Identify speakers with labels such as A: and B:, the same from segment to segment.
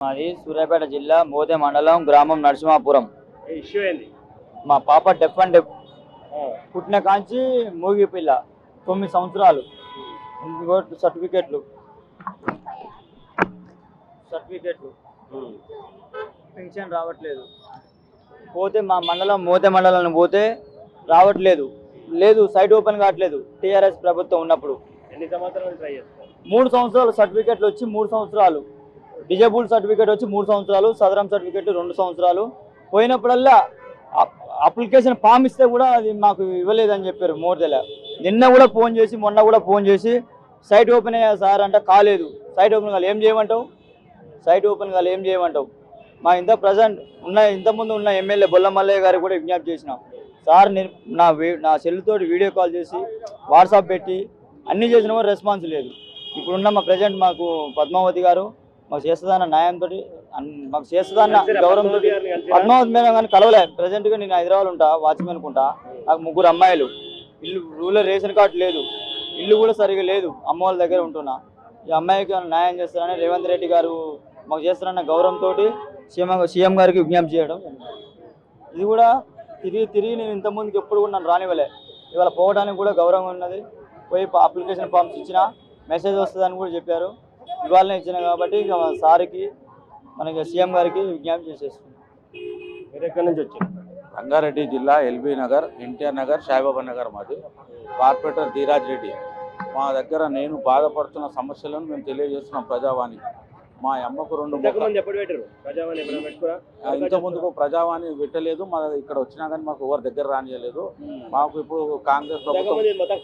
A: మాది సూర్యాపేట జిల్లా మోదె మండలం గ్రామం నరసింహాపురం.
B: ఇష్యూ ఏంది?
A: మా పాప డెఫ్ అండ్ డెఫ్ పుట్టిన కాంచి మూగి పిల్ల 9 సంవత్సరాలు. సర్టిఫికెట్లు పెన్షన్ రావట్లేదు. పోతే మా మండలం మోదె మండలాన్ని పోతే రావట్లేదు. లేదు, సైట్ ఓపెన్ కావట్లేదు. టీఆర్ఎస్ ప్రభుత్వం ఉన్నప్పుడు
B: ఎన్ని సంవత్సరాలు ట్రై చేస్తారు?
A: 3 సంవత్సరాలు సర్టిఫికెట్లు వచ్చి 3 సంవత్సరాలు, డిజేబుల్ సర్టిఫికేట్ వచ్చి 3 సంవత్సరాలు, సదరం సర్టిఫికేట్ 2 సంవత్సరాలు. పోయినప్పుడల్లా అప్లికేషన్ ఫామ్ ఇస్తే కూడా అది మాకు ఇవ్వలేదని చెప్పారు మోర్దెల. నిన్న కూడా ఫోన్ చేసి మొన్న కూడా ఫోన్ చేసి సైట్ ఓపెన్ అయ్యా సార్ అంటే కాలేదు. సైట్ ఓపెన్ కాదు, ఏం చేయమంటావు? సైట్ ఓపెన్ కాదు, ఏం చేయమంటావు? మా ఇంతకుముందు ఉన్న ఎమ్మెల్యే బొల్ల మల్లయ్య గారికి కూడా విజ్ఞప్తి చేసినాం. సార్ నేను నా సెల్లుతోటి వీడియో కాల్ చేసి వాట్సాప్ పెట్టి అన్నీ చేసినా కూడా రెస్పాన్స్ లేదు. ఇప్పుడున్న మా ప్రజెంట్ మాకు పద్మావతి గారు మాకు చేస్తుందన్న న్యాయంతో, మాకు చేస్తుందన్న గౌరవంతో పద్మావతి మేడం కానీ కలవలే. ప్రజెంట్గా నేను హైదరాబాద్ ఉంటా, వాచ్మెన్ అనుకుంటా. నాకు 3 అమ్మాయిలు, ఇల్లు రూరల్ రేషన్ కార్డు లేదు, ఇల్లు కూడా సరిగా లేదు, అమ్మ వాళ్ళ దగ్గర ఉంటున్నా. ఈ అమ్మాయికి న్యాయం చేస్తారని రేవంత్ రెడ్డి గారు మాకు చేస్తారన్న గౌరవంతో సీఎం గారికి విజ్ఞప్తి చేయడం. ఇది కూడా తిరిగి నేను ఇంతకుముందుకు ఎప్పుడు కూడా నన్ను రానివ్వలే. ఇవాళ పోవడానికి కూడా గౌరవం ఉన్నది. పోయి అప్లికేషన్ ఫామ్స్ ఇచ్చిన మెసేజ్ వస్తుందని కూడా చెప్పారు. ఇవాళనే ఇచ్చిన కాబట్టి ఇక సార్కి మనకి సీఎం గారికి విజ్ఞప్తి చేసేస్తున్నాం.
B: మీరు ఎక్కడి నుంచి వచ్చారు?
C: రంగారెడ్డి జిల్లా ఎల్బీ నగర్, ఎన్టీఆర్ నగర్, సాయిబాబా నగర్ మాది. కార్పొరేటర్ ధీరాజ్ రెడ్డి. మా దగ్గర నేను బాధపడుతున్న సమస్యలను మేము తెలియజేస్తున్నాం ప్రజావాణి. మా అమ్మకు 2 ఇంతకుముందుకు ప్రజావాణి పెట్టలేదు. మా ఇక్కడ వచ్చినా కానీ మాకు ఎవరు దగ్గర రానియలేదు. మాకు ఇప్పుడు కాంగ్రెస్ ప్రభుత్వం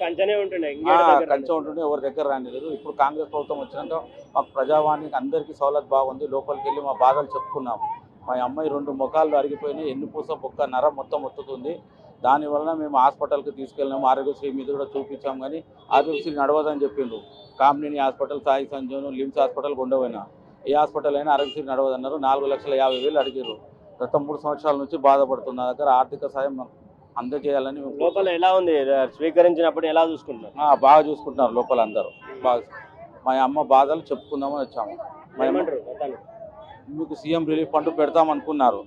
C: కంచె ఉంటుండే ఎవరి దగ్గర రానియలేదు. ఇప్పుడు కాంగ్రెస్ ప్రభుత్వం వచ్చినాక మాకు ప్రజావాణి అందరికీ సౌలత్ బాగుంది. లోపలికి వెళ్ళి మా బాధలు చెప్పుకున్నాం. మా అమ్మాయి 2 ముఖాలు అరిగిపోయినాయి, ఎన్నుపూస బొక్క నర మొత్తం ఒత్తుతుంది. దానివల్ల మేము హాస్పిటల్కి తీసుకెళ్ళినాము. ఆరోగ్యశ్రీ మీద కూడా చూపించాం, కానీ ఆరోగ్యశ్రీ నడవదని చెప్పిండ్రు. Kamineni hospital, Sai Sanjeevan, LIMS hospital ఉండవైనా ఏ హాస్పిటల్ అయినా ఆరోగ్యశ్రీ నడవదన్నారు. 4,50,000 అడిగారు. గత 3 సంవత్సరాల నుంచి బాధపడుతున్న దగ్గర ఆర్థిక సాయం అందజేయాలని.
B: లోపల ఎలా ఉంది? స్వీకరించినప్పుడు ఎలా చూసుకుంటున్నారు?
C: బాగా చూసుకుంటున్నారు లోపల అందరూ. బాగా మా అమ్మ బాధలు చెప్పుకుందామని వచ్చాము. మీకు సీఎం రిలీఫ్ ఫండ్ పెడతామనుకున్నారు.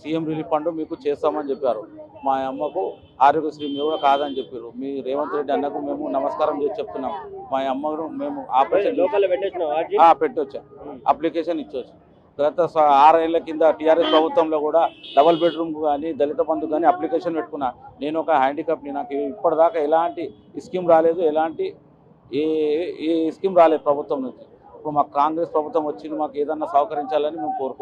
C: సీఎం రిలీఫ్ ఫండ్ మీకు చేస్తామని చెప్పారు. మా అమ్మకు ఆరోగ్యశ్రీ మీద కూడా కాదని చెప్పారు. మీ రేవంత్ రెడ్డి అన్నకు మేము నమస్కారం చేసి చెప్తున్నాం. మా అమ్మను మేము ఆపరేషన్ పెట్టొచ్చాం, అప్లికేషన్ ఇచ్చొచ్చు. గత 6 ఏళ్ల కింద టీఆర్ఎస్ ప్రభుత్వంలో కూడా డబుల్ బెడ్రూమ్ కానీ దళిత బంధు కానీ అప్లికేషన్ పెట్టుకున్నా. నేను ఒక హ్యాండిక్యాప్ని, నాకు ఇప్పటిదాకా ఎలాంటి స్కీమ్ రాలేదు, ఎలాంటి ఏ స్కీమ్ రాలేదు ప్రభుత్వం నుంచి. ఇప్పుడు మాకు కాంగ్రెస్ ప్రభుత్వం వచ్చింది, మాకు ఏదన్నా సహకరించాలని మేము కోరుకుంటున్నాం.